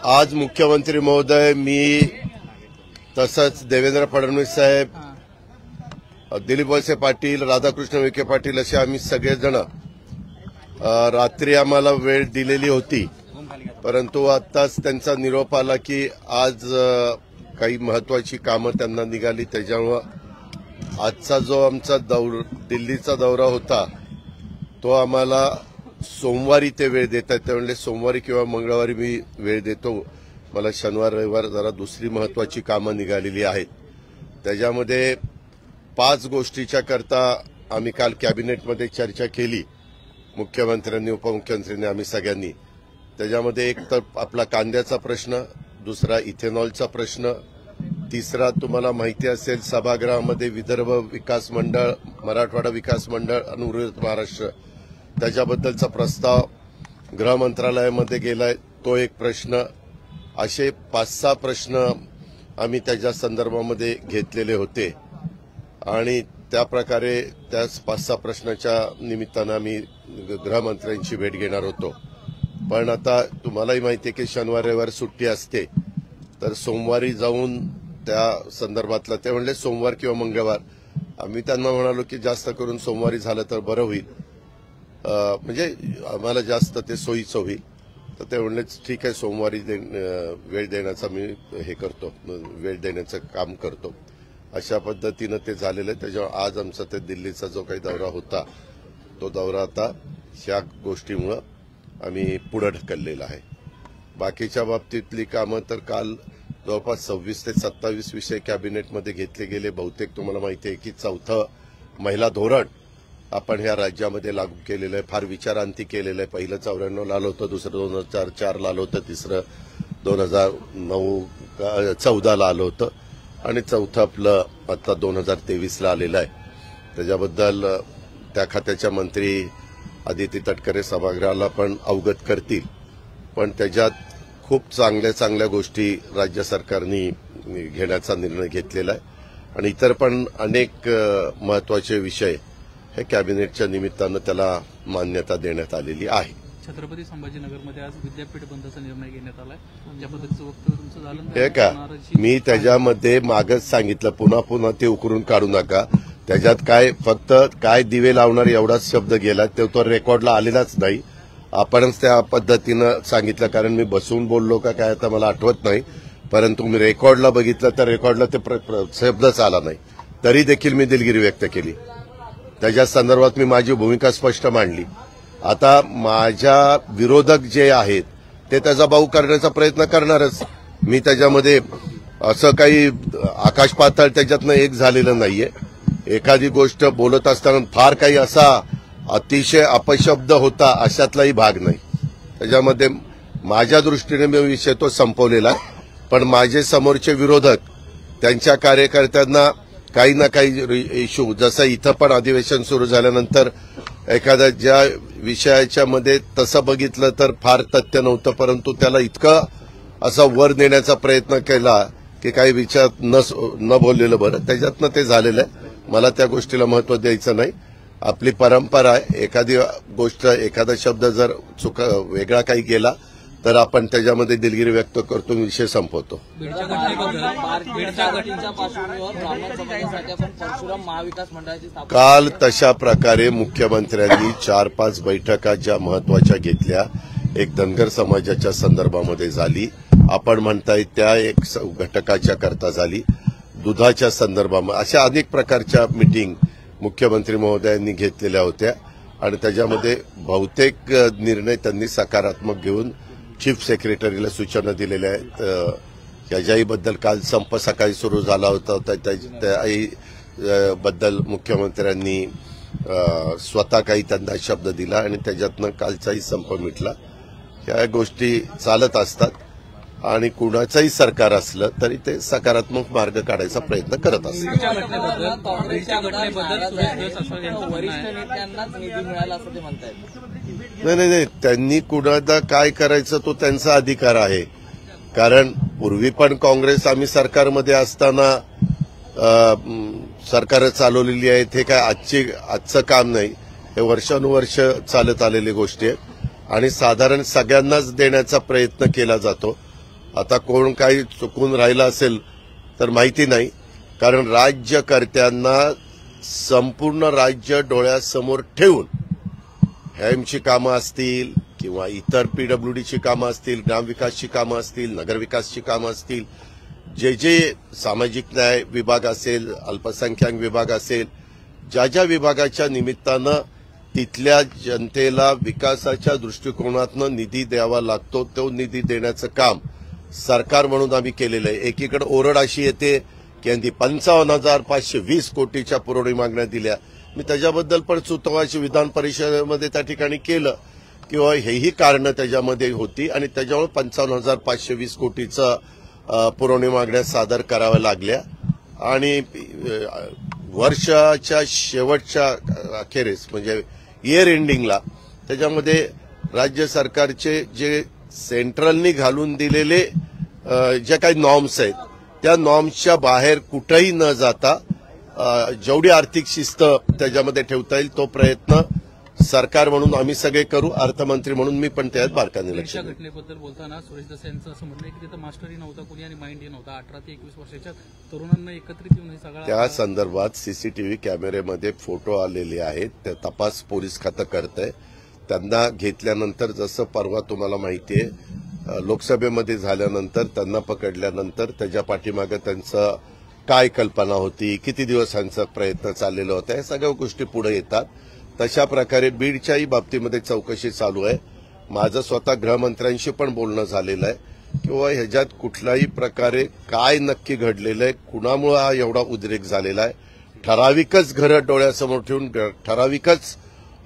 आज मुख्यमंत्री महोदय, मी तसंच देवेंद्र फडणवीस साहेब, दिलीप वळसे पाटील, राधाकृष्ण विखे पाटील असे आम्ही सगळेजण रात्री आम्हाला वेळ दिलेली होती, परंतु आताच त्यांचा निरोप आला की आज काही महत्वाची कामं त्यांना निघाली, त्याच्यामुळे आजचा जो आमचा दिल्लीचा दौरा होता तो आम्हाला सोमवारी ते वेळ देत आहेत. ते म्हणले सोमवारी किंवा मंगळवारी मी वेळ देतो, मला शनिवार रविवार जरा दुसरी महत्वाची कामं निघालेली आहेत. त्याच्यामध्ये 5 गोष्टीच्या करता आम्ही काल कॅबिनेटमध्ये चर्चा केली, मुख्यमंत्र्यांनी, उपमुख्यमंत्र्यांनी, आम्ही सगळ्यांनी. त्याच्यामध्ये एक तर आपला कांद्याचा प्रश्न, दुसरा इथेनॉलचा प्रश्न, तिसरा तुम्हाला माहिती असेल सभागृहामध्ये विदर्भ विकास मंडळ, मराठवाडा विकास मंडळ आणि उर्वरित महाराष्ट्र त्याच्याबद्दलचा प्रस्ताव गृह मंत्रालयामध्ये गेलाय, तो एक प्रश्न. असे 5-6 प्रश्न आम्ही त्याच्या संदर्भामध्ये घेतलेले होते आणि त्याप्रकारे त्या 5-6 प्रश्नाच्या निमित्तानं आम्ही गृहमंत्र्यांची भेट घेणार होतो. पण आता तुम्हालाही माहिती आहे की शनिवार रविवार सुट्टी असते, तर सोमवारी जाऊन त्या संदर्भातला ते म्हणले सोमवार किंवा मंगळवार. आम्ही त्यांना म्हणालो की जास्त करून सोमवारी झालं तर बरं होईल, म्हणजे आम्हाला जास्त ते सोयीचं होईल. तर ते म्हणले ठीक आहे, सोमवारी वेळ देण्याचा मी हे करतो, वेळ देण्याचं काम करतो. अशा पद्धतीनं ते झालेलं आहे. त्याच्यावर आज आमचा ते दिल्लीचा जो काही दौरा होता तो दौरा आता ह्या गोष्टीमुळं आम्ही पुढे ढकललेला आहे. बाकीच्या बाबतीतली कामं तर काल जवळपास 26 ते 27 विषय कॅबिनेटमध्ये घेतले गेले. बहुतेक तुम्हाला माहिती आहे की 4थं महिला धोरण आपण ह्या राज्यामध्ये लागू केलेलं आहे. फार विचारांती केलेलं आहे. पहिलं 94 आलं होतं, दुसरं 2004 आलं होतं, तिसरं 2014 आलं होतं आणि 4थं आपलं आता 2023 आलेलं आहे. त्याच्याबद्दल त्या खात्याच्या मंत्री आदिती तटकरे सभागृहाला पण अवगत करतील. पण त्याच्यात खूप चांगल्या चांगल्या गोष्टी राज्य सरकारने घेण्याचा निर्णय घेतलेला आहे आणि इतर पण अनेक महत्वाचे विषय हे कॅबिनेटच्या निमित्तानं त्याला मान्यता देण्यात आलेली आहे. छत्रपती संभाजीनगरमध्ये आज विद्यापीठ बंदचा निर्णय घेण्यात आलाय, त्या पद्धतीचं वक्तव्य तुमचं झालं हे का? मी त्याच्यामध्ये मागच सांगितलं, पुन्हा पुन्हा ते उकरून काढू नका. त्याच्यात काय फक्त काय दिवे लावणार एवढाच शब्द गेला, तो रेकॉर्डला आलेलाच नाही. आपणच त्या पद्धतीनं सांगितलं, कारण मी बसून बोललो का काय आता मला आठवत नाही, परंतु मी रेकॉर्डला बघितलं तर रेकॉर्डला ते शब्दच आला नाही. तरी देखील मी दिलगिरी व्यक्त केली. त्याच्या संदर्भात मी माझी भूमिका स्पष्ट मांडली. आता माझ्या विरोधक जे आहेत ते त्याचा बाऊ करण्याचा प्रयत्न करणारच. मी त्याच्यामध्ये असं काही आकाश पाताळ त्याच्यातनं एक झालेलं नाहीये. एखादी गोष्ट बोलत असताना फार काही असा अतिशय अपशब्द होता अशातलाही भाग नाही. त्याच्यामध्ये माझ्या दृष्टीने मी विषय तो संपवलेला आहे. पण माझे समोरचे विरोधक त्यांच्या कार्यकर्त्यांना काही ना काही इश्यू, जसं इथं पण अधिवेशन सुरू झाल्यानंतर एखाद्या ज्या विषयाच्या मध्ये तसं बघितलं तर फार तथ्य नव्हतं, परंतु त्याला इतकं असं वर नेण्याचा प्रयत्न केला की काही विचार न बोललेलं बरं. त्याच्यातनं ते झालेलं आहे. मला त्या गोष्टीला महत्व द्यायचं नाही. आपली परंपरा आहे, एखादी गोष्ट, एखादा शब्द जर वेगळा काही गेला तर आपण त्याच्यामध्ये दिलगिरी व्यक्त करतो, विषय संपवतो. काल तशा प्रकारे मुख्यमंत्र्यांनी 4-5 बैठका ज्या महत्वाच्या घेतल्या, एक धनगर समाजाच्या संदर्भामध्ये झाली, आपण म्हणताय त्या एक घटकाच्या करता झाली, दुधाच्या संदर्भामध्ये, अशा अनेक प्रकारच्या मीटिंग मुख्यमंत्री महोदयांनी घेतलेल्या होत्या आणि त्याच्यामध्ये बहुतेक निर्णय त्यांनी सकारात्मक घेऊन चीफ सेक्रेटरीला सूचना दिलेल्या आहेत. याच्याहीबद्दल काल संप सकाळी सुरू झाला होता, त्याही बद्दल मुख्यमंत्र्यांनी स्वतः काही त्यांना शब्द दिला आणि त्याच्यातनं कालचाही संप मिटला. ह्या गोष्टी चालत असतात आणि कुणाचंही सरकार असलं तरी ते सकारात्मक मार्ग काढायचा प्रयत्न करत असतात. नाही, त्यांनी कुणाला काय करायचं तो त्यांचा अधिकार आहे. कारण पूर्वी पण काँग्रेस आम्ही सरकारमध्ये असताना सरकार चालवलेली आहेत. हे काय आजचं काम नाही, हे वर्षानुवर्ष चालत आलेली गोष्टी आहेत. आणि साधारण सगळ्यांनाच देण्याचा प्रयत्न केला जातो. आता कोण काही चुकून राहिलं असेल तर माहिती नाही, कारण राज्यकर्त्यांना संपूर्ण राज्य डोळ्यासमोर ठेवून हेमची कामं असतील किंवा इतर पीडब्ल्यूडीची कामं असतील, ग्रामविकासची कामं असतील, नगरविकासची कामं असतील, जे जे सामाजिक न्याय विभाग असेल, अल्पसंख्याक विभाग असेल, ज्या ज्या विभागाच्या निमित्तानं तिथल्या जनतेला विकासाच्या दृष्टिकोनातनं निधी द्यावा लागतो, तो निधी देण्याचं काम सरकार म्हणून आम्ही केलेलं आहे. एकीकडे ओरड अशी येते की यांनी 55,520 कोटीच्या पुरवणी मागण्या दिल्या. मी त्याच्याबद्दल पण सुतवाची विधान परिषदेमध्ये त्या ठिकाणी केलं किंवा हेही कारणं त्याच्यामध्ये होती आणि त्याच्यामुळे 55,520 कोटीचं पुरवणी मागण्या सादर कराव्या लागल्या. आणि वर्षाच्या शेवटच्या अखेरीस म्हणजे इयर एंडिंगला त्याच्यामध्ये राज्य सरकारचे जे सेंट्रलनी घालून दिलेले जे काही नॉर्म्स आहेत त्या नॉर्म्सच्या बाहेर कुठेही न जाता जेवढी आर्थिक शिस्त त्याच्यामध्ये ठेवता येईल तो प्रयत्न सरकार म्हणून आम्ही सगळे करू. अर्थमंत्री म्हणून मी पण त्यात बारकाईने लक्ष देईन. घटनेबद्दल बोलताना सुरेश दस यांचं असं म्हणणं आहे की तिथं मास्टरही नव्हता कोणी आणि माइंडही नव्हता. 18 ते 21 वर्षाच्या तरुणांना एकत्रित येऊन हे सगळं त्या संदर्भात सीसीटीव्ही कॅमेऱ्यामध्ये फोटो आलेले आहेत. त्या तपास पोलीस खातं करतंय. त्यांना घेतल्यानंतर जसं परवा तुम्हाला माहितीये लोकसभेमध्ये झाल्यानंतर त्यांना पकडल्यानंतर त्याच्या पाठीमागे त्यांचं काय कल्पना होती, किती दिवसांचा प्रयत्न चाललेला होता, या सगळ्या गोष्टी पुढे येतात. तशा प्रकारे बीडच्याही बाबतीमध्ये चौकशी चालू आहे. माझं स्वतः गृहमंत्र्यांशी पण बोलणं झालेलं आहे किंवा ह्याच्यात कुठल्याही प्रकारे काय नक्की घडलेलं आहे, कुणामुळे हा एवढा उद्रेक झालेला आहे. ठराविकच घरं डोळ्यासमोर ठेवून, ठराविकच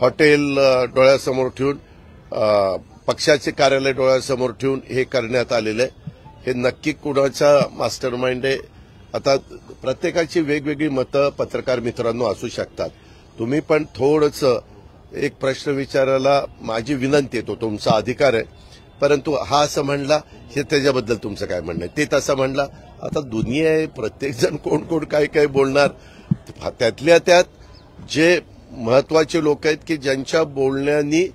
हॉटेल डोळ्यासमोर ठेवून, पक्षाचे कार्यालय डोळ्यासमोर ठेवून हे करण्यात आलेलं आहे. हे नक्की कुणाचा मास्टर माइंड आहे. आता प्रत्येकाची वेगवेगळी मतं पत्रकार मित्रांनो असू शकतात. तुम्ही पण थोडंसं एक प्रश्न विचारायला माझी विनंती आहे, तो तुमचा अधिकार आहे. परंतु हा असं म्हणला हे त्याच्याबद्दल तुमचं काय म्हणणं आहे, ते तसं म्हणला. आता दुनिया आहे, प्रत्येकजण कोण कोण काय काय बोलणार. त्यातल्या त्यात जे महत्वाचे लोक आहेत की ज्यांच्या बोलण्यानी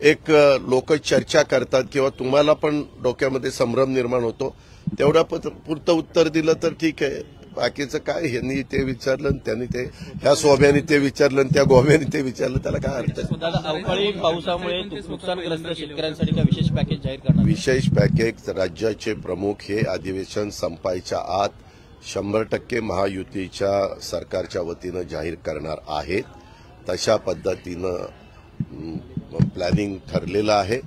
एक लोक चर्चा करतात किंवा तुम्हाला पण डोक्यामध्ये संभ्रम निर्माण होतो, तेवढ्या पुरतं उत्तर दिलं तर ठीक आहे. बाकीचं काय, ह्यांनी ते विचारलं, त्यांनी ते ह्या स्वाभ्याने ते विचारलं, त्या गोव्याने ते विचारलं, त्याला काय अर्थ आहे. अवकाळी पावसामुळे नुकसानग्रस्त शेतकऱ्यांसाठी काय विशेष पॅकेज जाहीर करणार? विशेष पॅकेज राज्याचे प्रमुख हे अधिवेशन संपायच्या आत 100% महायुतीच्या सरकारच्या वतीनं जाहीर करणार आहेत. तशा पद्धतीनं प्लॅनिंग ठरलेलं आहे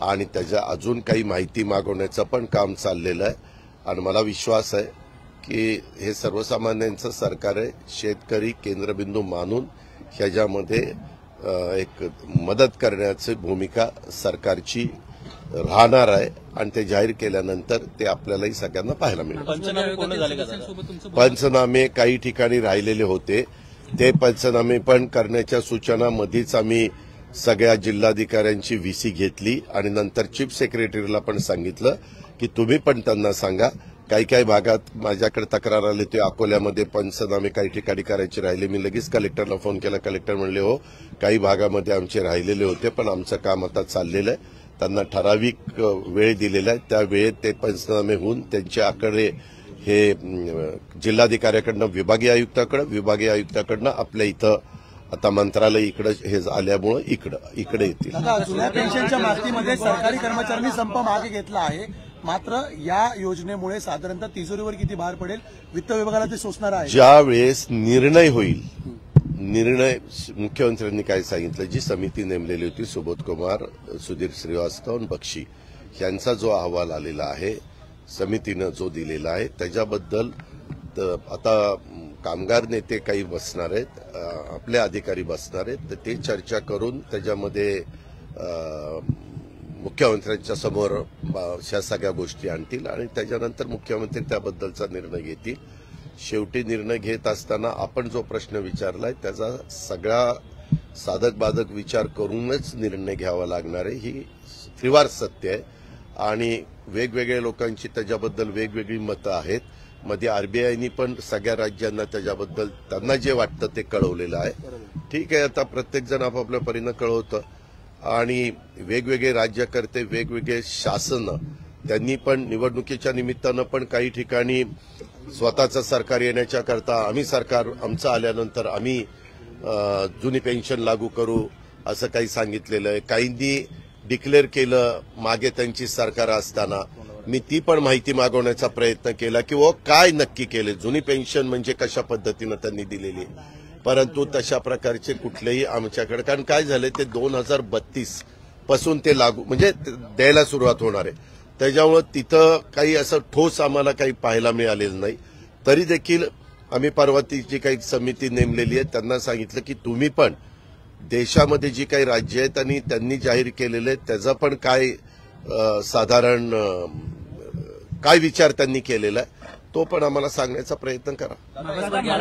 आणि त्याच्या अजून काही माहिती मागवण्याचं पण काम चाललेलं आहे. आणि मला विश्वास आहे की हे सर्वसामान्यांचं सरकार आहे. शेतकरी केंद्रबिंदू मानून ह्याच्यामध्ये एक मदत करण्याची भूमिका सरकारची राहणार आहे आणि ते जाहीर केल्यानंतर ते आपल्यालाही सगळ्यांना पाहायला मिळेल. पंचनामे पूर्ण झाले का? पंचनामे काही ठिकाणी राहिलेले होते, ते पंचनामे पण करण्याच्या सूचना मध्येच आम्ही सगळ्या जिल्हाधिकाऱ्यांची व्हीसी घेतली आणि नंतर चीफ सेक्रेटरीला पण सांगितलं की तुम्ही पण त्यांना सांगा. काही काही भागात माझ्याकडे तक्रार आली होती, अकोल्यामध्ये पंचनामे काही ठिकाणी करायचे राहिले. मी लगेच कलेक्टरला फोन केला. कलेक्टर म्हणले हो काही भागामध्ये आमचे राहिलेले होते पण आमचं काम आता चाललेलं आहे. त्यांना ठराविक वेळ दिलेला आहे, त्या वेळेत ते पंचनामे होऊन त्यांच्याकडे हे जिल्हाधिकाऱ्याकडनं विभागीय आयुक्ताकडनं आपल्या इथं आता मंत्रालय इकडे हे आल्यामुळे इकडे येतील. जुन्या पेन्शनच्या मागणीमध्ये सरकारी कर्मचाऱ्यांनी संप मागे घेतला आहे, मात्र या योजनेमुळे साधारणतः तिजोरीवर किती भार पडेल, वित्त विभागाला ते सोसणार आहे. ज्या वेळेस निर्णय होईल, निर्णय मुख्यमंत्र्यांनी काय सांगितलं, जी समिती नेमलेली होती सुबोध कुमार, सुधीर श्रीवास्तव आणि बक्षी यांचा जो अहवाल आलेला आहे, समितीनं जो दिलेला आहे त्याच्याबद्दल आता कामगार नेते काही बसणार आहेत, आपले अधिकारी बसणार आहेत, तर ते चर्चा करून त्याच्यामध्ये मुख्यमंत्र्यांच्या समोर ह्या सगळ्या गोष्टी आणतील आणि त्याच्यानंतर मुख्यमंत्री त्याबद्दलचा निर्णय घेतील. शेवटी निर्णय घेत असताना आपण जो प्रश्न विचारलाय त्याचा सगळा साधक बाधक विचार करूनच निर्णय घ्यावा लागणार आहे. ही त्रिवार सत्य आहे आणि वेगवेगळ्या लोकांची त्याच्याबद्दल वेगवेगळी मतं आहेत. मध्ये आरबीआयनी पण सगळ्या राज्यांना त्याच्याबद्दल त्यांना जे वाटतं ते कळवलेलं आहे. ठीक आहे, आता प्रत्येक जण आपापल्या परीनं कळवतं आणि वेगवेगळे राज्यकर्ते, वेगवेगळे शासन, त्यांनी पण निवडणुकीच्या निमित्तानं पण काही ठिकाणी स्वतःचं सरकार येण्याच्या करता आम्ही सरकार आमचं आल्यानंतर आम्ही जुनी पेन्शन लागू करू असं काही सांगितलेलं आहे. काहींनी डिक्लेअर केलं मागे त्यांची सरकार असताना. मी ती पण माहिती मागवण्याचा प्रयत्न केला की वो काय नक्की केले, जुनी पेन्शन म्हणजे कशा पद्धतीनं त्यांनी दिलेली, परंतु तशा प्रकारचे कुठलेही आमच्याकडे, कारण काय झाले ते 2032 पासून ते लागू म्हणजे द्यायला सुरुवात होणार आहे. त्याच्यामुळे तिथं काही असं ठोस आम्हाला काही पाहायला मिळालेलं नाही. तरी देखील आम्ही परवा ती जी काही समिती नेमलेली आहे त्यांना सांगितलं की तुम्ही पण देशामध्ये जी काही राज्य आहेत आणि त्यांनी जाहीर केलेले त्याचा पण काय साधारण काय विचार त्यांनी केलेला आहे तो पण आम्हाला सांगण्याचा प्रयत्न करा. मागासवर्गीय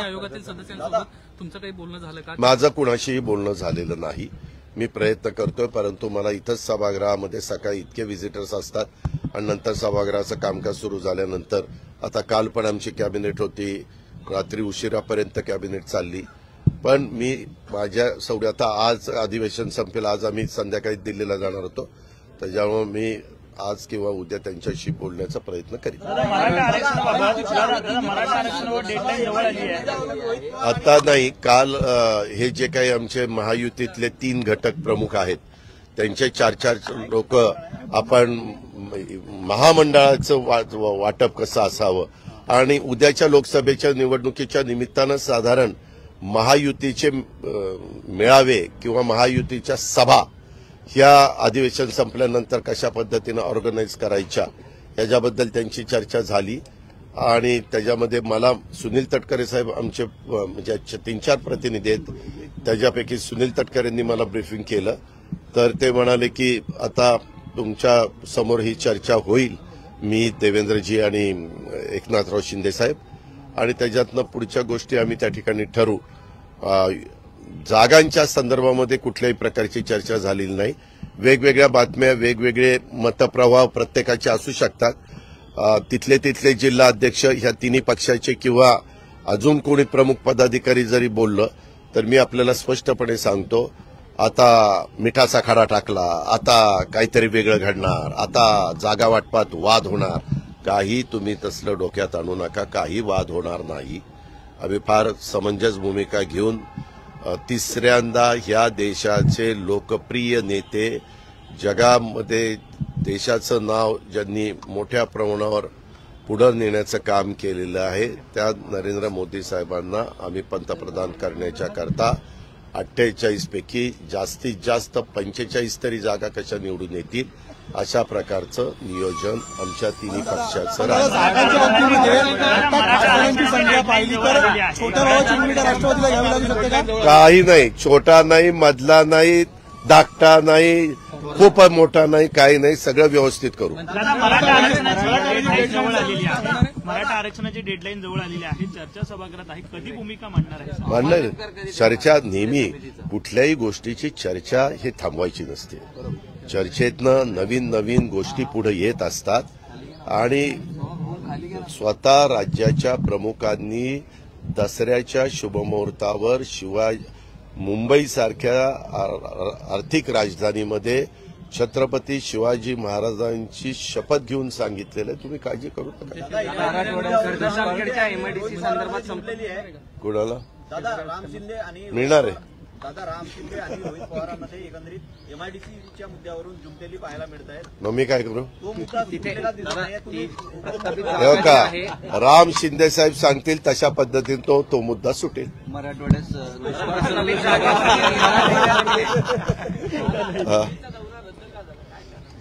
आयोगातील सदस्यांसोबत तुमचं काही बोलणं झालं का? माझं कुणाशीही बोलणं झालेलं नाही. मी प्रयत्न करतोय, परंतु मला इथंच सभागृहामध्ये सकाळी इतके व्हिजिटर्स असतात आणि नंतर सभागृहाचं कामकाज सुरू झाल्यानंतर, आता काल पण आमची कॅबिनेट होती, रात्री उशिरापर्यंत कॅबिनेट चालली, पण मी माझ्या आता आज अधिवेशन संपेल, आज आम्ही संध्याकाळी दिल्लीला जाणार होतो, त्याच्यामुळे मी आज किंवा उद्या त्यांच्याशी बोलण्याचा प्रयत्न करीन. आता नाही, काल हे जे काही आमचे महायुतीतले 3 घटक प्रमुख आहेत त्यांचे 4 लोक, आपण महामंडळाचं वाटप कसं असावं आणि उद्याच्या लोकसभेच्या निवडणुकीच्या निमित्तानं साधारण महायुतीचे मेळावे किंवा महायुतीच्या सभा ह्या अधिवेशन संपल्यानंतर कशा पद्धतीनं ऑर्गनाईज करायच्या याच्याबद्दल त्यांची चर्चा झाली. आणि त्याच्यामध्ये मला सुनील तटकरे साहेब आमचे म्हणजे 3-4 प्रतिनिधी आहेत, त्याच्यापैकी सुनील तटकरेंनी मला ब्रीफिंग केलं, तर ते म्हणाले की आता तुमच्या समोर ही चर्चा होईल, मी, देवेंद्रजी आणि एकनाथराव शिंदे साहेब, आणि त्याच्यातनं पुढच्या गोष्टी आम्ही त्या ठिकाणी ठरवू. जागांच्या संदर्भामध्ये कुठल्याही प्रकारची चर्चा झालेली नाही. वेगवेगळ्या बातम्या, वेगवेगळे मतप्रवाह प्रत्येकाचे असू शकतात. तिथले जिल्हा अध्यक्ष ह्या तिन्ही पक्षाचे किंवा अजून कोणी प्रमुख पदाधिकारी जरी बोललं तर मी आपल्याला स्पष्टपणे सांगतो, आता मिठाचा खडा टाकला, आता काहीतरी वेगळं घडणार, आता जागा वाटपात वाद होणार, काही तुम्ही तसलं डोक्यात आणू नका, काही वाद होणार नाही. आम्ही फार समंजस भूमिका घेऊन तिसऱ्यांदा ह्या देशाचे लोकप्रिय नेते, जगामध्ये देशाचं नाव ज्यांनी मोठ्या प्रमाणावर पुढे नेण्याचं काम केलेलं आहे त्या नरेंद्र मोदी साहेबांना आम्ही पंतप्रधान करण्याच्या करता 48 पैकी जास्तीत जास्त 45 तरी जागा कशा निवडून येतील अशा प्रकारचं नियोजन आमच्या तिन्ही पक्षाचं काही नाही, छोटा नाही, मधला नाही, धाकटा नाही, खूप मोठा नाही, काही नाही, सगळं व्यवस्थित करू. मराठा आरक्षणाची डेडलाईन जवळ आलेली आहे, चर्चा सभागृहात आहे, कधी भूमिका मांडणार आहे? मांडणार चर्चा. नेहमी कुठल्याही गोष्टीची चर्चा हे थांबवायची नसते. चर्चेतनं नवीन गोष्टी पुढे येत असतात आणि स्वतः राज्याच्या प्रमुखांनी दसऱ्याच्या शुभमुहूर्तावर शिवाय मुंबईसारख्या आर्थिक राजधानीमध्ये छत्रपती शिवाजी महाराजांची शपथ घेऊन सांगितलेलं तुम्ही काळजी करू नका. कुणाला मिळणार आहे? दादा, राम शिंदे आणि रोहित पवारांमध्ये एकंदरीत एमआयडीसीच्या मुद्द्यावरून जुंपलेली पाहायला मिळत आहेत. मग मी काय करू? तो मुद्दा सुटलेला दिसत नाही. हे का राम शिंदे साहेब सांगतील तशा पद्धतीने तो मुद्दा सुटेल.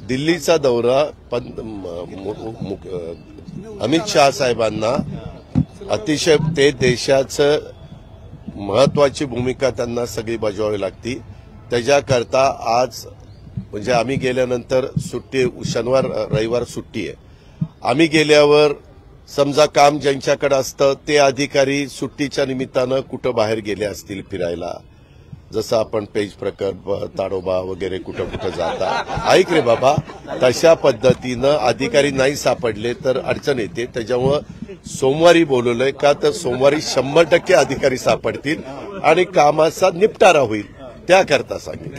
दिल्लीचा दौरा अमित शहा साहेबांना अतिशय ते देशाचं महत्वाची भूमिका त्यांना सगळी बजावावी लागती. त्याच्याकरता आज म्हणजे आम्ही गेल्यानंतर सुट्टी, शनिवार रविवार सुट्टी आहे. आम्ही गेल्यावर समजा काम ज्यांच्याकडे असतं ते अधिकारी सुट्टीच्या निमित्तानं कुठं बाहेर गेले असतील फिरायला, जसं आपण पेज प्रकल्प, ताडोबा वगैरे कुठं जाता, ऐक रे बाबा, तशा पद्धतीनं अधिकारी नाही सापडले तर अडचण येते. त्याच्यामुळं सोमवारी बोलवलंय का तर सोमवारी 100% अधिकारी सापडतील आणि कामाचा निपटारा होईल. त्याकरता सांगितलं.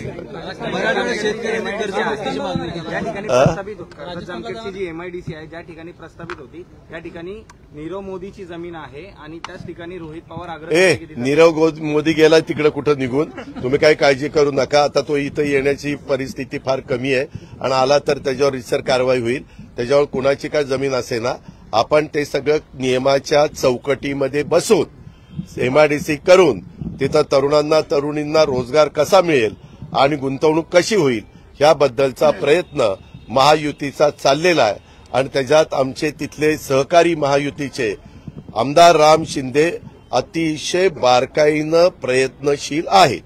ज्या ठिकाणी प्रस्तावित जामखेडची जी एमआयडीसी आहे, ज्या ठिकाणी प्रस्तावित होती त्या ठिकाणी नीरव मोदीची जमीन आहे आणि त्याच ठिकाणी रोहित पवार आग्रह नीरव मोदी गेला तिकडे कुठं निघून, तुम्ही काही काळजी करू नका. आता तो इथं येण्याची परिस्थिती फार कमी आहे आणि आला तर त्याच्यावर रितसर कारवाई होईल. त्याच्यावर कुणाची काय जमीन असेना, आपण ते सगळं नियमाच्या चौकटीमध्ये बसून एमआयडीसी करून तिथं तरुणांना तरुणींना रोजगार कसा मिळेल आणि गुंतवणूक कशी होईल याबद्दलचा प्रयत्न महायुतीचा चाललेला आहे. आणि त्याच्यात आमचे तिथले सहकारी महायुतीचे आमदार राम शिंदे अतिशय बारकाईनं प्रयत्नशील आहेत.